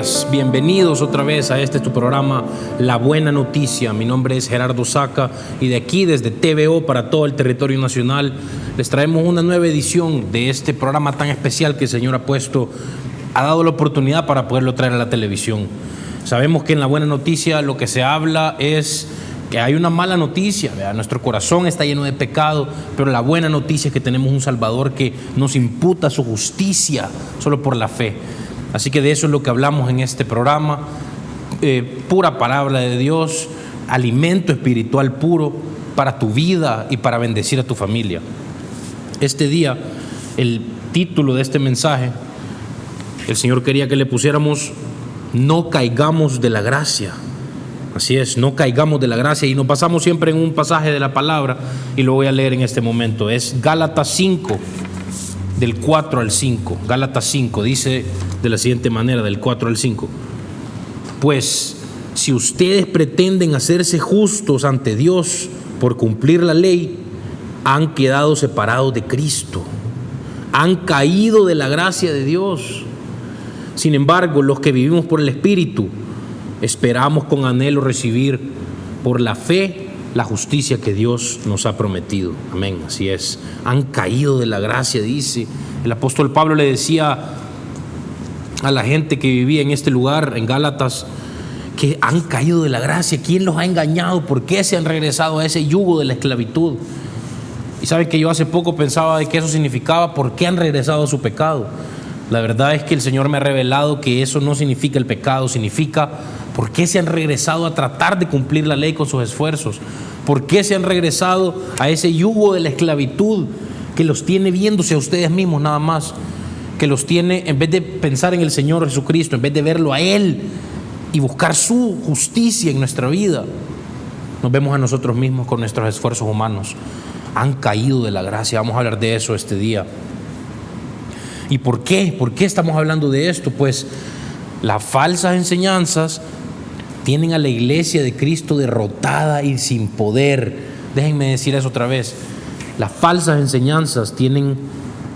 días, bienvenidos otra vez a tu programa La Buena Noticia. Mi nombre es Gerardo Saca y de aquí desde TVO para todo el territorio nacional les traemos una nueva edición de este programa tan especial que el Señor ha dado la oportunidad para poderlo traer a la televisión. Sabemos que en La Buena Noticia lo que se habla es que hay una mala noticia, ¿verdad? Nuestro corazón está lleno de pecado, pero la buena noticia es que tenemos un Salvador que nos imputa su justicia solo por la fe. Así que de eso es lo que hablamos en este programa, pura palabra de Dios, alimento espiritual puro para tu vida y para bendecir a tu familia. Este día, el título de este mensaje, el Señor quería que le pusiéramos "No caigamos de la gracia". Así es, no caigamos de la gracia, y nos basamos siempre en un pasaje de la palabra y lo voy a leer en este momento. Es Gálatas 5, del 4 al 5. Gálatas 5 dice de la siguiente manera, del 4 al 5: Pues si ustedes pretenden hacerse justos ante Dios por cumplir la ley, han quedado separados de Cristo, han caído de la gracia de Dios. Sin embargo, los que vivimos por el Espíritu esperamos con anhelo recibir por la fe la justicia que Dios nos ha prometido. Amén, así es. Han caído de la gracia, dice. El apóstol Pablo le decía a la gente que vivía en este lugar, en Gálatas, que han caído de la gracia. ¿Quién los ha engañado? ¿Por qué se han regresado a ese yugo de la esclavitud? Y saben que yo hace poco pensaba de que eso significaba ¿por qué han regresado a su pecado? La verdad es que el Señor me ha revelado que eso no significa el pecado, significa ¿por qué se han regresado a tratar de cumplir la ley con sus esfuerzos? ¿Por qué se han regresado a ese yugo de la esclavitud que los tiene viéndose a ustedes mismos nada más? Que los tiene, en vez de pensar en el Señor Jesucristo, en vez de verlo a Él y buscar su justicia en nuestra vida, nos vemos a nosotros mismos con nuestros esfuerzos humanos. Han caído de la gracia. Vamos a hablar de eso este día. ¿Y por qué? ¿Por qué estamos hablando de esto? Pues las falsas enseñanzas tienen a la iglesia de Cristo derrotada y sin poder. Déjenme decir eso otra vez. Las falsas enseñanzas tienen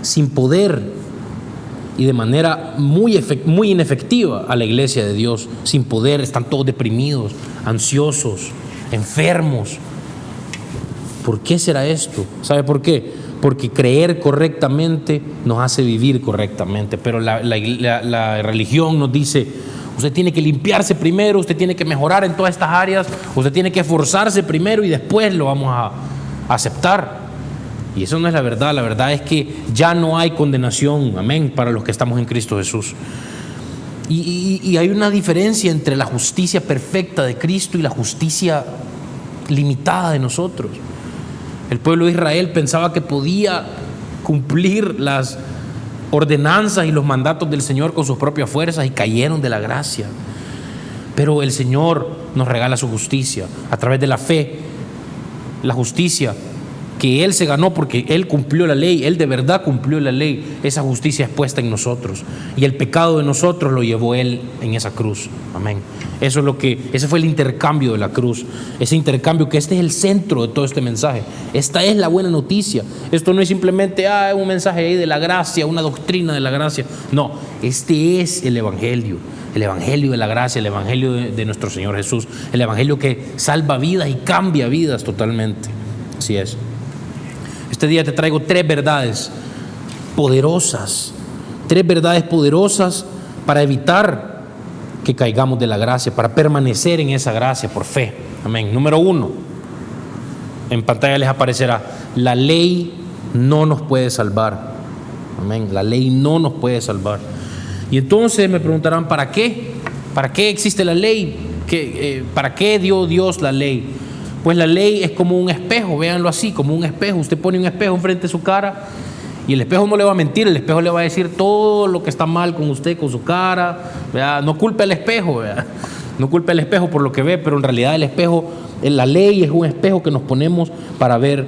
sin poder y de manera muy inefectiva a la iglesia de Dios. Sin poder, están todos deprimidos, ansiosos, enfermos. ¿Por qué será esto? ¿Sabe por qué? Porque creer correctamente nos hace vivir correctamente, pero la religión nos dice: usted tiene que limpiarse primero, usted tiene que mejorar en todas estas áreas, usted tiene que esforzarse primero y después lo vamos a aceptar. Y eso no es la verdad. La verdad es que ya no hay condenación, amén, para los que estamos en Cristo Jesús. Y hay una diferencia entre la justicia perfecta de Cristo y la justicia limitada de nosotros. El pueblo de Israel pensaba que podía cumplir las ordenanzas y los mandatos del Señor con sus propias fuerzas y cayeron de la gracia. Pero el Señor nos regala su justicia a través de la fe, la justicia que Él se ganó porque Él cumplió la ley. Él de verdad cumplió la ley. Esa justicia es puesta en nosotros y el pecado de nosotros lo llevó Él en esa cruz. Amén. Ese fue el intercambio de la cruz. Ese intercambio, que este es el centro de todo este mensaje. Esta es la buena noticia. Esto no es simplemente un mensaje ahí de la gracia, una doctrina de la gracia. No, este es el evangelio de la gracia, el evangelio de nuestro Señor Jesús, el evangelio que salva vidas y cambia vidas totalmente. Así es. Este día te traigo tres verdades poderosas para evitar que caigamos de la gracia, para permanecer en esa gracia por fe. Amén. Número 1, en pantalla les aparecerá: la ley no nos puede salvar. Amén. La ley no nos puede salvar. Y entonces me preguntarán: ¿para qué? ¿Para qué existe la ley? ¿Para qué dio Dios la ley? Pues la ley es como un espejo, véanlo así, como un espejo. Usted pone un espejo enfrente de su cara y el espejo no le va a mentir, el espejo le va a decir todo lo que está mal con usted, con su cara, ¿verdad? No culpe al espejo, ¿verdad? No culpe al espejo por lo que ve, pero en realidad el espejo, la ley es un espejo que nos ponemos para ver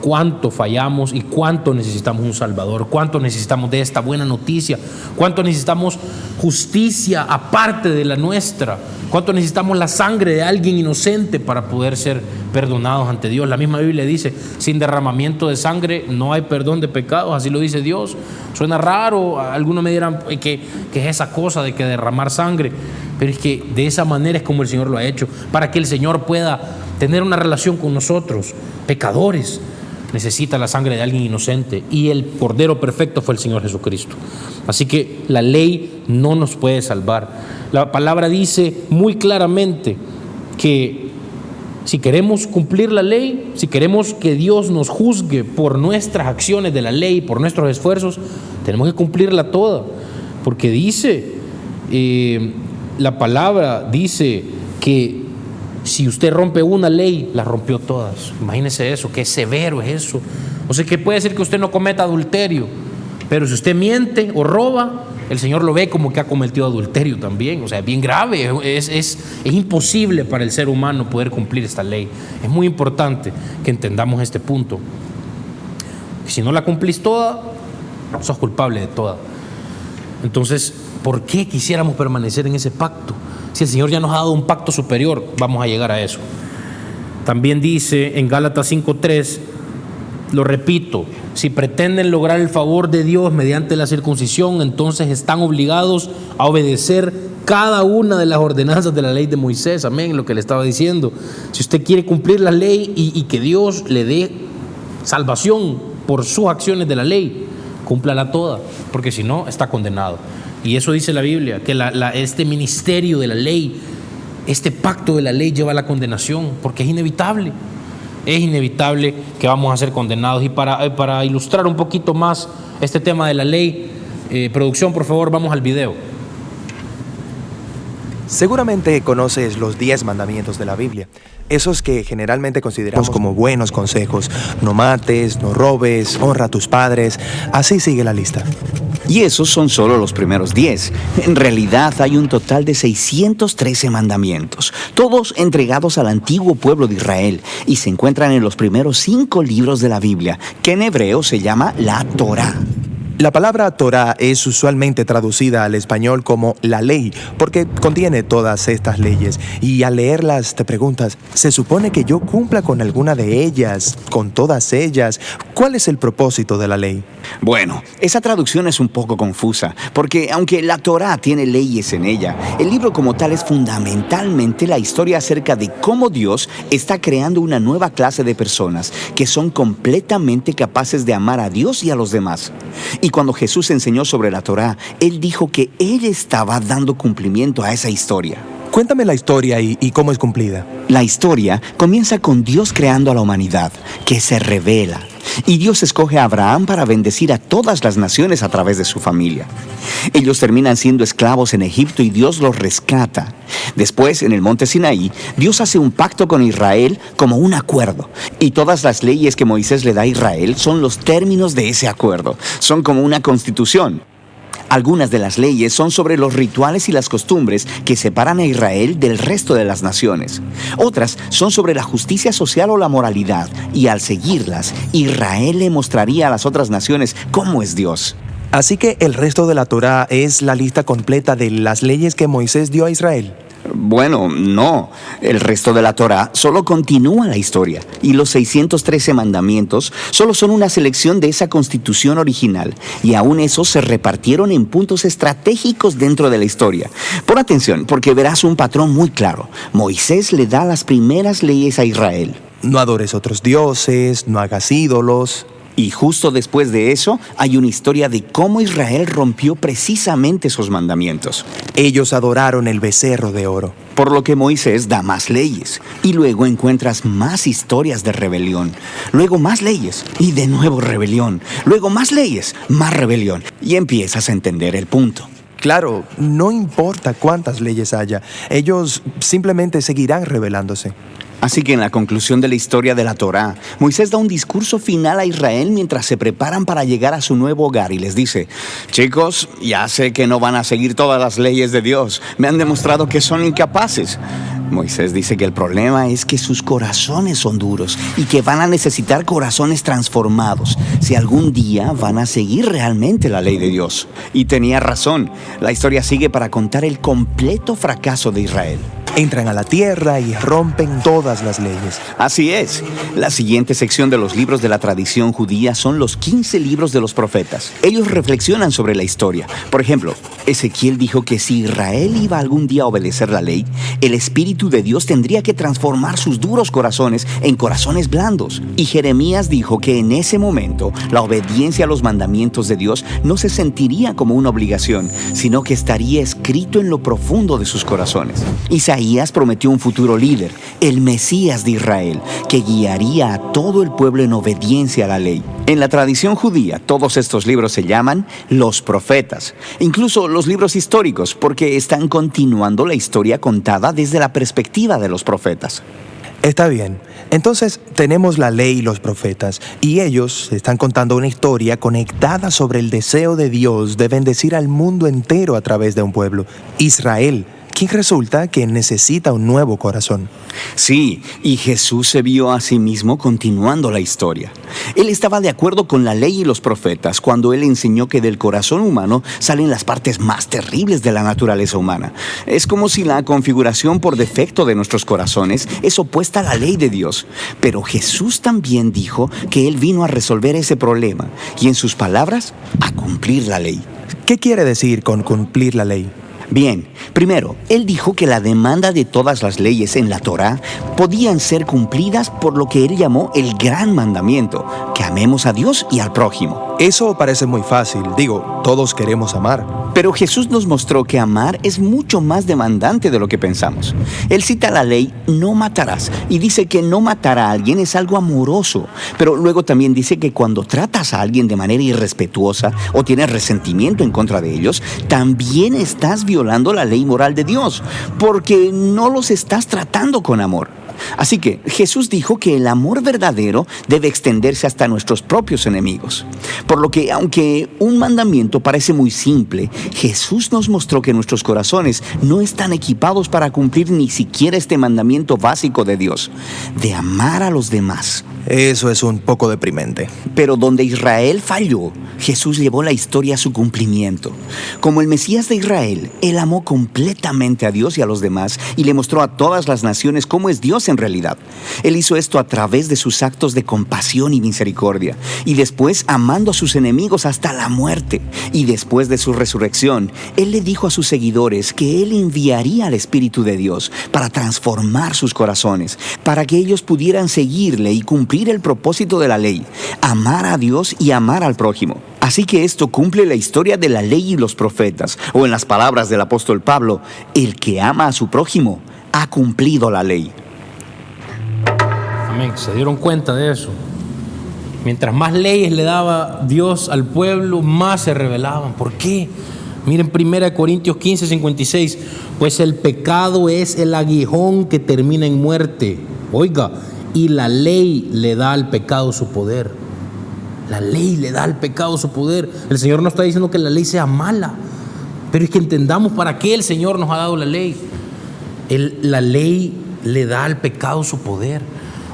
cuánto fallamos y cuánto necesitamos un Salvador, cuánto necesitamos de esta buena noticia, cuánto necesitamos justicia aparte de la nuestra, cuánto necesitamos la sangre de alguien inocente para poder ser perdonados ante Dios. La misma Biblia dice, sin derramamiento de sangre no hay perdón de pecados, así lo dice Dios. Suena raro, algunos me dirán que es esa cosa de que derramar sangre, pero es que de esa manera es como el Señor lo ha hecho, para que el Señor pueda tener una relación con nosotros, pecadores. Necesita la sangre de alguien inocente, y el Cordero perfecto fue el Señor Jesucristo. Así que la ley no nos puede salvar. La palabra dice muy claramente que si queremos cumplir la ley, si queremos que Dios nos juzgue por nuestras acciones de la ley, por nuestros esfuerzos, tenemos que cumplirla toda, porque dice, la palabra dice que si usted rompe una ley, las rompió todas. Imagínese eso, qué severo es eso. O sea, que puede decir que usted no cometa adulterio, pero si usted miente o roba, el Señor lo ve como que ha cometido adulterio también. O sea, es bien grave, es imposible para el ser humano poder cumplir esta ley. Es muy importante que entendamos este punto. Si no la cumplís toda, sos culpable de toda. Entonces, ¿por qué quisiéramos permanecer en ese pacto? Si el Señor ya nos ha dado un pacto superior, vamos a llegar a eso. También dice en Gálatas 5:3, lo repito, si pretenden lograr el favor de Dios mediante la circuncisión, entonces están obligados a obedecer cada una de las ordenanzas de la ley de Moisés. Amén, lo que le estaba diciendo. Si usted quiere cumplir la ley y que Dios le dé salvación por sus acciones de la ley, cúmplala toda, porque si no, está condenado. Y eso dice la Biblia, que este ministerio de la ley, este pacto de la ley lleva a la condenación, porque es inevitable que vamos a ser condenados. Y para ilustrar un poquito más este tema de la ley, producción, por favor, vamos al video. Seguramente conoces los 10 mandamientos de la Biblia, esos que generalmente consideramos como buenos consejos. No mates, no robes, honra a tus padres, así sigue la lista. Y esos son solo los primeros 10. En realidad hay un total de 613 mandamientos, todos entregados al antiguo pueblo de Israel, y se encuentran en los primeros 5 libros de la Biblia, que en hebreo se llama la Torá. La palabra Torá es usualmente traducida al español como la ley, porque contiene todas estas leyes. Y al leerlas te preguntas, ¿se supone que yo cumpla con alguna de ellas, con todas ellas? ¿Cuál es el propósito de la ley? Bueno, esa traducción es un poco confusa, porque aunque la Torá tiene leyes en ella, el libro como tal es fundamentalmente la historia acerca de cómo Dios está creando una nueva clase de personas que son completamente capaces de amar a Dios y a los demás. Y cuando Jesús enseñó sobre la Torá, Él dijo que Él estaba dando cumplimiento a esa historia. Cuéntame la historia y cómo es cumplida. La historia comienza con Dios creando a la humanidad, que se revela. Y Dios escoge a Abraham para bendecir a todas las naciones a través de su familia. Ellos terminan siendo esclavos en Egipto y Dios los rescata. Después, en el monte Sinaí, Dios hace un pacto con Israel como un acuerdo. Y todas las leyes que Moisés le da a Israel son los términos de ese acuerdo. Son como una constitución. Algunas de las leyes son sobre los rituales y las costumbres que separan a Israel del resto de las naciones. Otras son sobre la justicia social o la moralidad, y al seguirlas, Israel le mostraría a las otras naciones cómo es Dios. Así que el resto de la Torá es la lista completa de las leyes que Moisés dio a Israel. Bueno, no. El resto de la Torá solo continúa la historia, y los 613 mandamientos solo son una selección de esa constitución original, y aún esos se repartieron en puntos estratégicos dentro de la historia. Pon atención, porque verás un patrón muy claro. Moisés le da las primeras leyes a Israel. No adores otros dioses, no hagas ídolos. Y justo después de eso, hay una historia de cómo Israel rompió precisamente esos mandamientos. Ellos adoraron el becerro de oro. Por lo que Moisés da más leyes. Y luego encuentras más historias de rebelión. Luego más leyes. Y de nuevo rebelión. Luego más leyes. Más rebelión. Y empiezas a entender el punto. Claro, no importa cuántas leyes haya. Ellos simplemente seguirán rebelándose. Así que en la conclusión de la historia de la Torá, Moisés da un discurso final a Israel mientras se preparan para llegar a su nuevo hogar y les dice: chicos, ya sé que no van a seguir todas las leyes de Dios, me han demostrado que son incapaces. Moisés dice que el problema es que sus corazones son duros y que van a necesitar corazones transformados si algún día van a seguir realmente la ley de Dios. Y tenía razón, la historia sigue para contar el completo fracaso de Israel. Entran a la tierra y rompen todas las leyes. Así es. La siguiente sección de los libros de la tradición judía son los 15 libros de los profetas. Ellos reflexionan sobre la historia. Por ejemplo, Ezequiel dijo que si Israel iba algún día a obedecer la ley, el Espíritu de Dios tendría que transformar sus duros corazones en corazones blandos. Y Jeremías dijo que en ese momento la obediencia a los mandamientos de Dios no se sentiría como una obligación, sino que estaría escrito en lo profundo de sus corazones. Isaías prometió un futuro líder, el Mesías de Israel, que guiaría a todo el pueblo en obediencia a la ley. En la tradición judía, todos estos libros se llaman los profetas, incluso los libros históricos, porque están continuando la historia contada desde la perspectiva de los profetas. Está bien. Entonces tenemos la ley y los profetas, y ellos están contando una historia conectada sobre el deseo de Dios de bendecir al mundo entero a través de un pueblo, Israel, quien resulta que necesita un nuevo corazón. Sí, y Jesús se vio a sí mismo continuando la historia. Él estaba de acuerdo con la ley y los profetas cuando él enseñó que del corazón humano salen las partes más terribles de la naturaleza humana. Es como si la configuración por defecto de nuestros corazones es opuesta a la ley de Dios. Pero Jesús también dijo que él vino a resolver ese problema y, en sus palabras, a cumplir la ley. ¿Qué quiere decir con cumplir la ley? Bien, primero, él dijo que la demanda de todas las leyes en la Torá podían ser cumplidas por lo que él llamó el gran mandamiento, que amemos a Dios y al prójimo. Eso parece muy fácil. Digo, todos queremos amar. Pero Jesús nos mostró que amar es mucho más demandante de lo que pensamos. Él cita la ley, no matarás, y dice que no matar a alguien es algo amoroso. Pero luego también dice que cuando tratas a alguien de manera irrespetuosa o tienes resentimiento en contra de ellos, también estás violando la ley moral de Dios, porque no los estás tratando con amor. Así que Jesús dijo que el amor verdadero debe extenderse hasta nuestros propios enemigos. Por lo que, aunque un mandamiento parece muy simple, Jesús nos mostró que nuestros corazones no están equipados para cumplir ni siquiera este mandamiento básico de Dios, de amar a los demás. Eso es un poco deprimente. Pero donde Israel falló, Jesús llevó la historia a su cumplimiento. Como el Mesías de Israel, Él amó completamente a Dios y a los demás y le mostró a todas las naciones cómo es Dios en realidad. Él hizo esto a través de sus actos de compasión y misericordia, y después amando a sus enemigos hasta la muerte. Y después de su resurrección, Él le dijo a sus seguidores que Él enviaría al Espíritu de Dios para transformar sus corazones, para que ellos pudieran seguirle y cumplir el propósito de la ley, amar a Dios y amar al prójimo. Así que esto cumple la historia de la ley y los profetas, o en las palabras del apóstol Pablo, el que ama a su prójimo ha cumplido la ley. Amén. ¿Se dieron cuenta de eso? Mientras más leyes le daba Dios al pueblo, más se rebelaban. ¿Por qué? Miren 1 Corintios 15:56. Pues el pecado es el aguijón que termina en muerte. Oiga, y la ley le da al pecado su poder. La ley le da al pecado su poder. El Señor no está diciendo que la ley sea mala, pero es que entendamos para qué el Señor nos ha dado la ley. La ley le da al pecado su poder.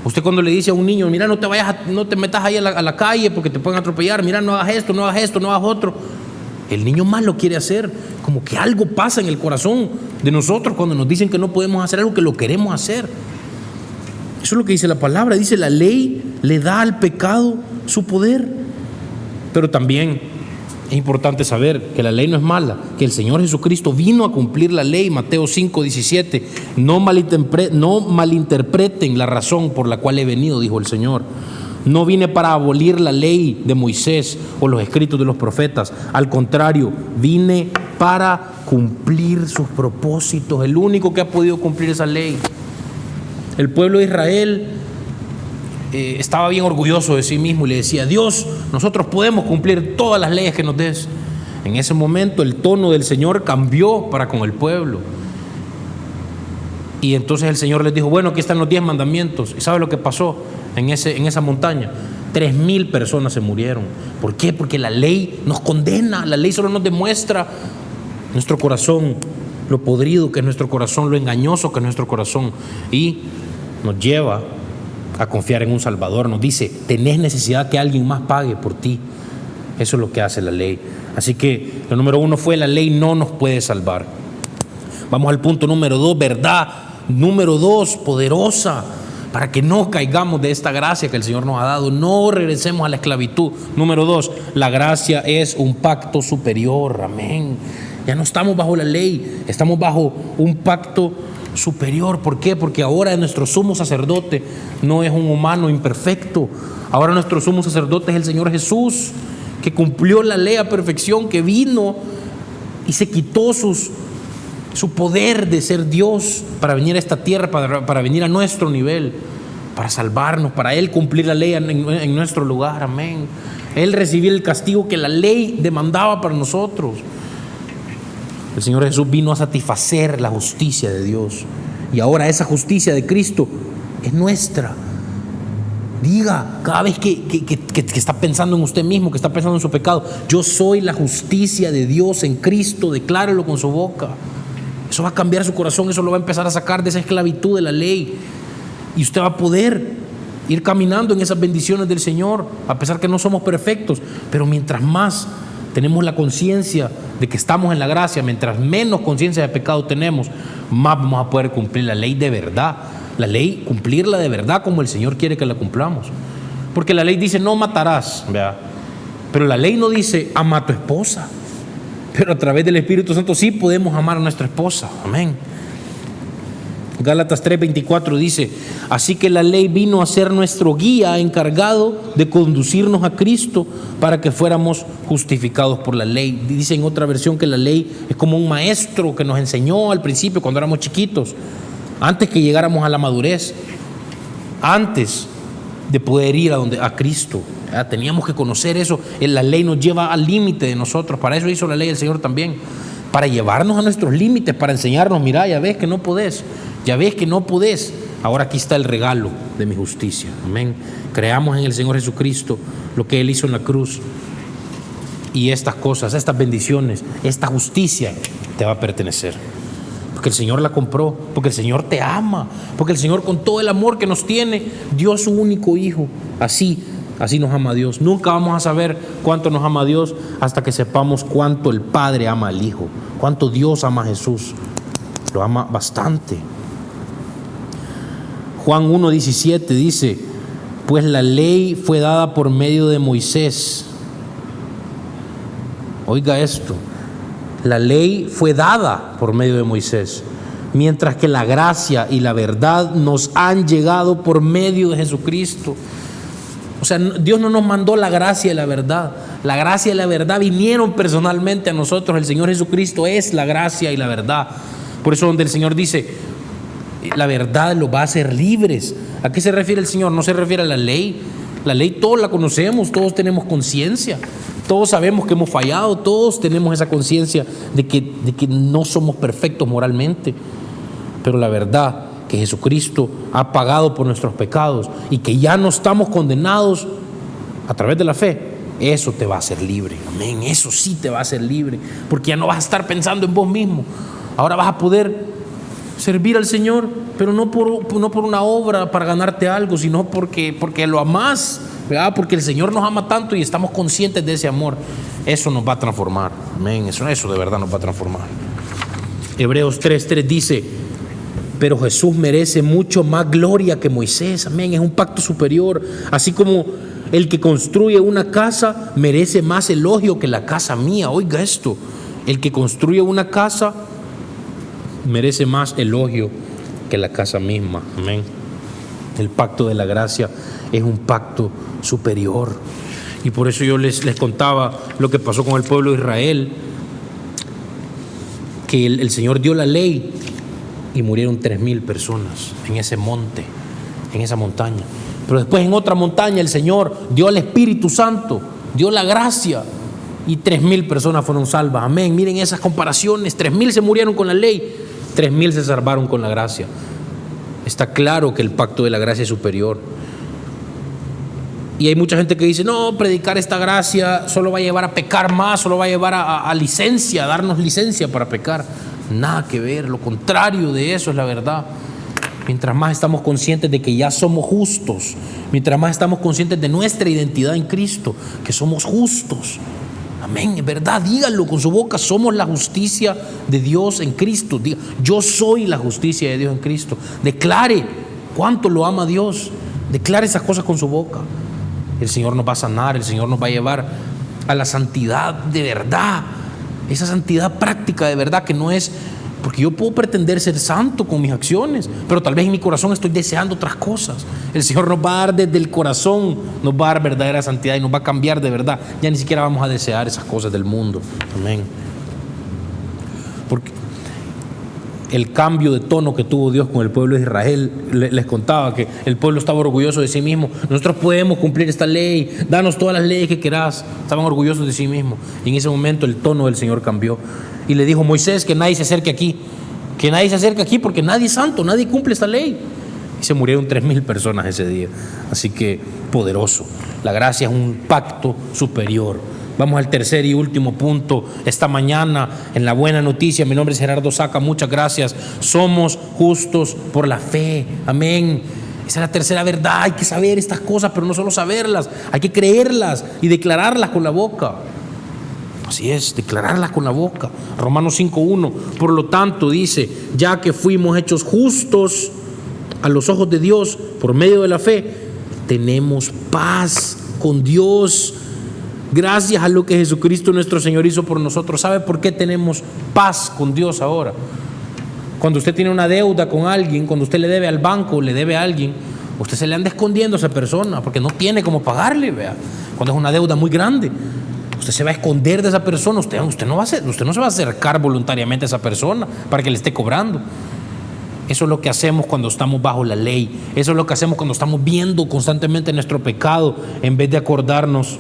Usted cuando le dice a un niño, mira, no te metas ahí a la calle porque te pueden atropellar, mira, no hagas esto, no hagas esto, no hagas otro. El niño más lo quiere hacer. Como que algo pasa en el corazón de nosotros cuando nos dicen que no podemos hacer algo que lo queremos hacer. Eso es lo que dice la palabra. Dice, la ley le da al pecado su poder. Pero también es importante saber que la ley no es mala, que el Señor Jesucristo vino a cumplir la ley. Mateo 5:17. No malinterpreten la razón por la cual he venido, dijo el Señor. No vine para abolir la ley de Moisés o los escritos de los profetas. Al contrario, vine para cumplir sus propósitos. El único que ha podido cumplir esa ley. El pueblo de Israel estaba bien orgulloso de sí mismo y le decía, Dios, nosotros podemos cumplir todas las leyes que nos des. En ese momento el tono del Señor cambió para con el pueblo. Y entonces el Señor les dijo, bueno, aquí están los 10 mandamientos. ¿Y sabe lo que pasó en esa montaña? 3,000 personas se murieron. ¿Por qué? Porque la ley nos condena. La ley solo nos demuestra nuestro corazón lo podrido que es nuestro corazón, lo engañoso que es nuestro corazón, y nos lleva a confiar en un Salvador. Nos dice, tenés necesidad que alguien más pague por ti. Eso es lo que hace la ley. Así que lo número 1 fue: la ley no nos puede salvar. Vamos al punto número 2, verdad. Número 2, poderosa, para que no caigamos de esta gracia que el Señor nos ha dado, no regresemos a la esclavitud. Número 2, la gracia es un pacto superior. Amén. Ya no estamos bajo la ley, estamos bajo un pacto superior. ¿Por qué? Porque ahora nuestro sumo sacerdote no es un humano imperfecto. Ahora nuestro sumo sacerdote es el Señor Jesús, que cumplió la ley a perfección, que vino y se quitó su poder de ser Dios para venir a esta tierra, para venir a nuestro nivel, para salvarnos, para Él cumplir la ley en nuestro lugar. Amén. Él recibió el castigo que la ley demandaba para nosotros. El Señor Jesús vino a satisfacer la justicia de Dios, y ahora esa justicia de Cristo es nuestra. Diga cada vez que está pensando en usted mismo, que está pensando en su pecado: yo soy la justicia de Dios en Cristo. Declárelo con su boca. Eso va a cambiar su corazón, eso lo va a empezar a sacar de esa esclavitud de la ley, y usted va a poder ir caminando en esas bendiciones del Señor, a pesar que no somos perfectos. Pero mientras más tenemos la conciencia de que estamos en la gracia, mientras menos conciencia de pecado tenemos, más vamos a poder cumplir la ley de verdad. La ley, cumplirla de verdad como el Señor quiere que la cumplamos. Porque la ley dice: no matarás, ¿verdad? Pero la ley no dice: ama a tu esposa. Pero a través del Espíritu Santo sí podemos amar a nuestra esposa. Amén. Gálatas 3:24 dice: así que la ley vino a ser nuestro guía encargado de conducirnos a Cristo para que fuéramos justificados por la ley. Dice en otra versión que la ley es como un maestro que nos enseñó al principio cuando éramos chiquitos, antes que llegáramos a la madurez, antes de poder ir a Cristo. Teníamos que conocer eso. La ley nos lleva al límite de nosotros. Para eso hizo la ley el Señor también, para llevarnos a nuestros límites, para enseñarnos: mira, ya ves que no podés, ya ves que no podés. Ahora aquí está el regalo de mi justicia. Amén. Creamos en el Señor Jesucristo, lo que Él hizo en la cruz, y estas cosas, estas bendiciones, esta justicia te va a pertenecer, porque el Señor la compró, porque el Señor te ama, porque el Señor, con todo el amor que nos tiene, dio a su único Hijo. Así nos ama Dios. Nunca vamos a saber cuánto nos ama Dios hasta que sepamos cuánto el Padre ama al Hijo, cuánto Dios ama a Jesús. Lo ama bastante. Juan 1:17 dice: pues la ley fue dada por medio de Moisés. Oiga esto: la ley fue dada por medio de Moisés, mientras que la gracia y la verdad nos han llegado por medio de Jesucristo. O sea, Dios no nos mandó la gracia y la verdad. La gracia y la verdad vinieron personalmente a nosotros. El Señor Jesucristo es la gracia y la verdad. Por eso donde el Señor dice: la verdad los va a hacer libres. ¿A qué se refiere el Señor? No se refiere a la ley. La ley todos la conocemos, todos tenemos conciencia, todos sabemos que hemos fallado, todos tenemos esa conciencia de que no somos perfectos moralmente. Pero la verdad, que Jesucristo ha pagado por nuestros pecados y que ya no estamos condenados a través de la fe, eso te va a hacer libre. Amén. Eso sí te va a hacer libre, porque ya no vas a estar pensando en vos mismo. Ahora vas a poder servir al Señor, pero no por una obra para ganarte algo, sino porque lo amás, ¿verdad? Porque el Señor nos ama tanto y estamos conscientes de ese amor. Eso nos va a transformar. Amén. Eso de verdad nos va a transformar. Hebreos 3:3 dice: pero Jesús merece mucho más gloria que Moisés. Amén. Es un pacto superior. Así como el que construye una casa merece más elogio que la casa mía. Oiga esto: el que construye una casa merece más elogio que la casa misma. Amén. El pacto de la gracia es un pacto superior. Y por eso yo les contaba lo que pasó con el pueblo de Israel, que el Señor dio la ley y murieron 3,000 personas en ese monte, en esa montaña. Pero después en otra montaña el Señor dio el Espíritu Santo, dio la gracia, y 3,000 personas fueron salvas. Amén. Miren esas comparaciones: 3,000 se murieron con la ley, 3,000 se salvaron con la gracia. Está claro que el pacto de la gracia es superior. Y hay mucha gente que dice: no, predicar esta gracia solo va a llevar a pecar más, solo va a llevar a licencia, a darnos licencia para pecar. Nada que ver, lo contrario de eso es la verdad. Mientras más estamos conscientes de que ya somos justos, mientras más estamos conscientes de nuestra identidad en Cristo, que somos justos. Amén, es verdad, dígalo con su boca, somos la justicia de Dios en Cristo. Diga, yo soy la justicia de Dios en Cristo. Declare cuánto lo ama Dios, declare esas cosas con su boca. El Señor nos va a sanar, el Señor nos va a llevar a la santidad de verdad, esa santidad práctica de verdad, que no es, porque yo puedo pretender ser santo con mis acciones, pero tal vez en mi corazón estoy deseando otras cosas. El Señor nos va a dar desde el corazón, nos va a dar verdadera santidad y nos va a cambiar de verdad. Ya ni siquiera vamos a desear esas cosas del mundo. Amén. Porque el cambio de tono que tuvo Dios con el pueblo de Israel, les contaba que el pueblo estaba orgulloso de sí mismo. Nosotros podemos cumplir esta ley, danos todas las leyes que querás. Estaban orgullosos de sí mismos. Y en ese momento el tono del Señor cambió. Y le dijo Moisés que nadie se acerque aquí, que nadie se acerque aquí porque nadie es santo, nadie cumple esta ley. Y se murieron 3,000 personas ese día. Así que poderoso. La gracia es un pacto superior. Vamos al tercer y último punto esta mañana en la buena noticia. Mi nombre es Gerardo Saca, muchas gracias. Somos justos por la fe. Amén. Esa es la tercera verdad. Hay que saber estas cosas, pero no solo saberlas, hay que creerlas y declararlas con la boca. Así es, declararlas con la boca. Romanos 5:1. Por lo tanto, dice, ya que fuimos hechos justos a los ojos de Dios por medio de la fe, tenemos paz con Dios gracias a lo que Jesucristo nuestro Señor hizo por nosotros. ¿Sabe por qué tenemos paz con Dios ahora? Cuando usted tiene una deuda con alguien, cuando usted le debe al banco, le debe a alguien, usted se le anda escondiendo a esa persona porque no tiene cómo pagarle, vea. Cuando es una deuda muy grande, usted se va a esconder de esa persona. Usted no se va a acercar voluntariamente a esa persona para que le esté cobrando. Eso es lo que hacemos cuando estamos bajo la ley. Eso es lo que hacemos cuando estamos viendo constantemente nuestro pecado en vez de acordarnos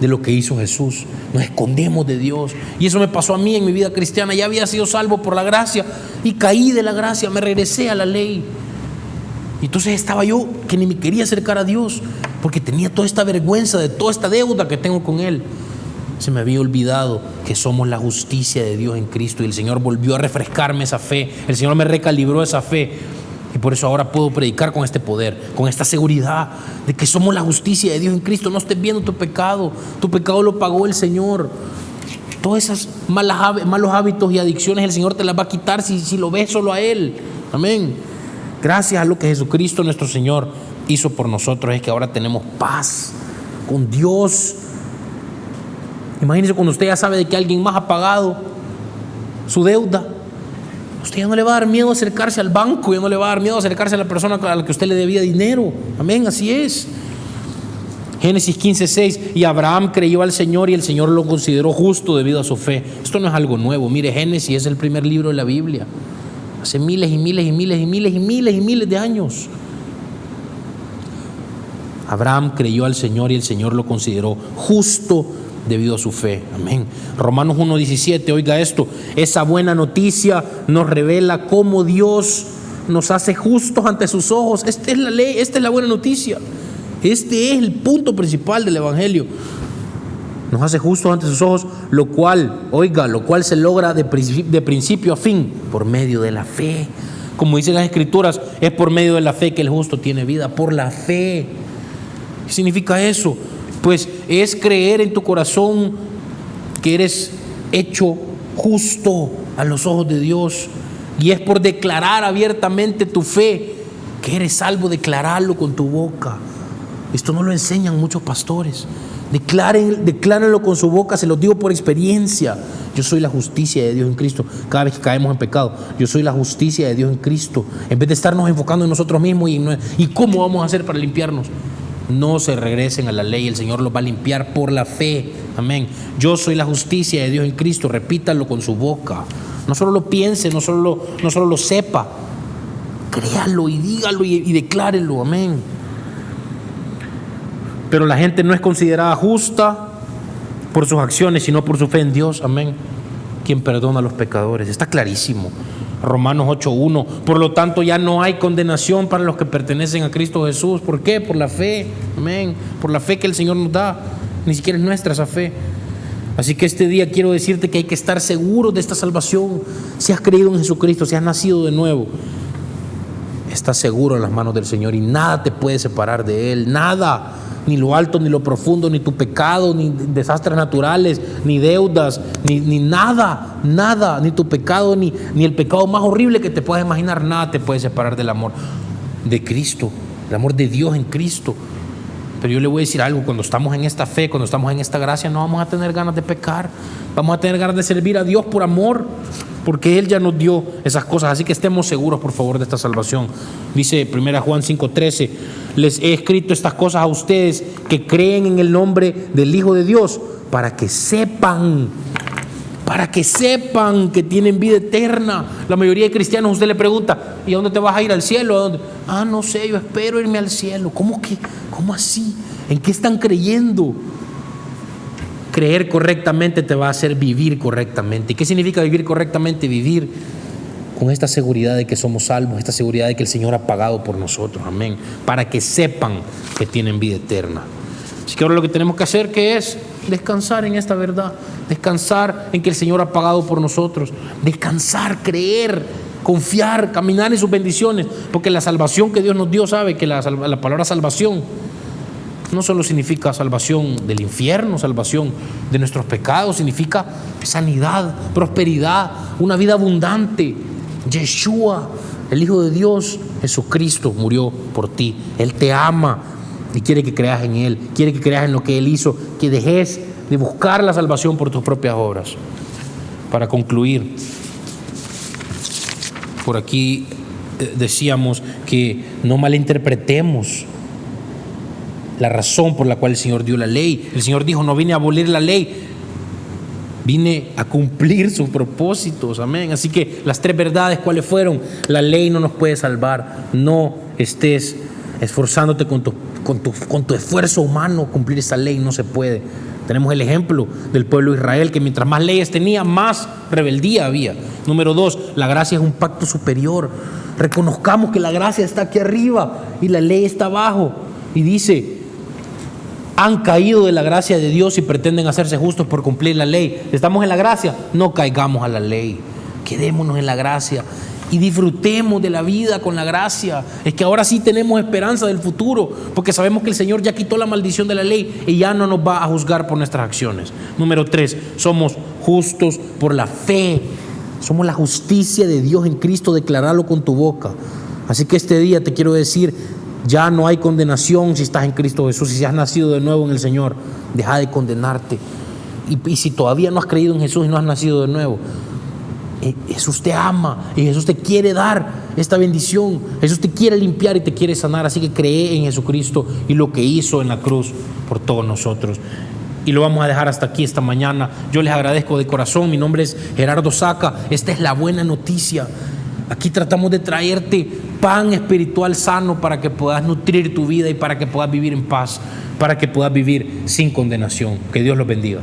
de lo que hizo Jesús. Nos escondemos de Dios. Y eso me pasó a mí en mi vida cristiana. Ya había sido salvo por la gracia y caí de la gracia, me regresé a la ley. Y entonces estaba yo que ni me quería acercar a Dios porque tenía toda esta vergüenza de toda esta deuda que tengo con Él. Se me había olvidado que somos la justicia de Dios en Cristo, y el Señor volvió a refrescarme esa fe. El Señor me recalibró esa fe, y por eso ahora puedo predicar con este poder, con esta seguridad de que somos la justicia de Dios en Cristo. No estés viendo tu pecado lo pagó el Señor. Todas esas malos hábitos y adicciones el Señor te las va a quitar si lo ves solo a Él. Amén. Gracias a lo que Jesucristo nuestro Señor hizo por nosotros es que ahora tenemos paz con Dios. Imagínese cuando usted ya sabe de que alguien más ha pagado su deuda. Usted ya no le va a dar miedo acercarse al banco, ya no le va a dar miedo acercarse a la persona a la que usted le debía dinero. Amén, así es. Génesis 15:6, y Abraham creyó al Señor y el Señor lo consideró justo debido a su fe. Esto no es algo nuevo. Mire, Génesis es el primer libro de la Biblia. Hace miles y miles y miles y miles y miles y miles de años. Abraham creyó al Señor y el Señor lo consideró justo debido a su fe. Amén. Romanos 1:17, oiga esto, esa buena noticia nos revela cómo Dios nos hace justos ante sus ojos. Esta es la ley, esta es la buena noticia. Este es el punto principal del Evangelio. Nos hace justos ante sus ojos, lo cual se logra de principio a fin por medio de la fe. Como dicen las Escrituras, es por medio de la fe que el justo tiene vida, por la fe. ¿Qué significa eso? Pues es creer en tu corazón que eres hecho justo a los ojos de Dios, y es por declarar abiertamente tu fe que eres salvo, declararlo con tu boca. Esto no lo enseñan muchos pastores. Declárenlo con su boca, se los digo por experiencia. Yo soy la justicia de Dios en Cristo. Cada vez que caemos en pecado, yo soy la justicia de Dios en Cristo. En vez de estarnos enfocando en nosotros mismos y cómo vamos a hacer para limpiarnos, no se regresen a la ley. El Señor los va a limpiar por la fe. Amén. Yo soy la justicia de Dios en Cristo. Repítalo con su boca. No solo lo piense, no solo lo sepa. Créalo y dígalo y declárelo. Amén. Pero la gente no es considerada justa por sus acciones, sino por su fe en Dios. Amén. Quien perdona a los pecadores. Está clarísimo. Romanos 8:1. Por lo tanto, ya no hay condenación para los que pertenecen a Cristo Jesús. ¿Por qué? Por la fe. Amén. Por la fe que el Señor nos da. Ni siquiera es nuestra esa fe. Así que este día quiero decirte que hay que estar seguros de esta salvación. Si has creído en Jesucristo, si has nacido de nuevo, estás seguro en las manos del Señor y nada te puede separar de Él. Nada, ni lo alto, ni lo profundo, ni tu pecado, ni desastres naturales, ni deudas, ni nada, ni tu pecado, ni el pecado más horrible que te puedas imaginar. Nada te puede separar del amor de Cristo, el amor de Dios en Cristo. Pero yo le voy a decir algo: cuando estamos en esta fe, cuando estamos en esta gracia, no vamos a tener ganas de pecar. Vamos a tener ganas de servir a Dios por amor, porque Él ya nos dio esas cosas. Así que estemos seguros, por favor, de esta salvación. Dice 1 Juan 5:13: les he escrito estas cosas a ustedes que creen en el nombre del Hijo de Dios, para que sepan que tienen vida eterna. La mayoría de cristianos, usted le pregunta: ¿y a dónde te vas a ir? ¿Al cielo? ¿A dónde? No sé, yo espero irme al cielo. ¿Cómo así? ¿En qué están creyendo? Creer correctamente te va a hacer vivir correctamente. ¿Y qué significa vivir correctamente? Vivir con esta seguridad de que somos salvos, esta seguridad de que el Señor ha pagado por nosotros. Amén. Para que sepan que tienen vida eterna. Así que ahora lo que tenemos que hacer, ¿qué es? Descansar en esta verdad, descansar en que el Señor ha pagado por nosotros, descansar, creer, confiar, caminar en sus bendiciones, porque la salvación que Dios nos dio, sabe que la palabra salvación no solo significa salvación del infierno, salvación de nuestros pecados, significa sanidad, prosperidad, una vida abundante. Yeshua, el Hijo de Dios, Jesucristo, murió por ti. Él te ama y quiere que creas en Él, quiere que creas en lo que Él hizo, que dejes de buscar la salvación por tus propias obras. Para concluir, por aquí decíamos que no malinterpretemos la razón por la cual el Señor dio la ley. El Señor dijo: no vine a abolir la ley, vine a cumplir sus propósitos. Amén. Así que las tres verdades, ¿cuáles fueron? La ley no nos puede salvar. No estés esforzándote con tu esfuerzo humano. Cumplir esa ley no se puede. Tenemos el ejemplo del pueblo de Israel, que mientras más leyes tenía, más rebeldía había. Número 2, la gracia es un pacto superior. Reconozcamos que la gracia está aquí arriba y la ley está abajo. Y dice: han caído de la gracia de Dios y pretenden hacerse justos por cumplir la ley. ¿Estamos en la gracia? No caigamos a la ley. Quedémonos en la gracia y disfrutemos de la vida con la gracia. Es que ahora sí tenemos esperanza del futuro, porque sabemos que el Señor ya quitó la maldición de la ley y ya no nos va a juzgar por nuestras acciones. Número 3, somos justos por la fe. Somos la justicia de Dios en Cristo. Declararlo con tu boca. Así que este día te quiero decir: ya no hay condenación si estás en Cristo Jesús. Y si has nacido de nuevo en el Señor, deja de condenarte. Y si todavía no has creído en Jesús y no has nacido de nuevo, Jesús te ama y Jesús te quiere dar esta bendición. Jesús te quiere limpiar y te quiere sanar. Así que cree en Jesucristo y lo que hizo en la cruz por todos nosotros. Y lo vamos a dejar hasta aquí esta mañana. Yo les agradezco de corazón. Mi nombre es Gerardo Saca. Esta es la buena noticia. Aquí tratamos de traerte pan espiritual sano para que puedas nutrir tu vida y para que puedas vivir en paz, para que puedas vivir sin condenación. Que Dios los bendiga.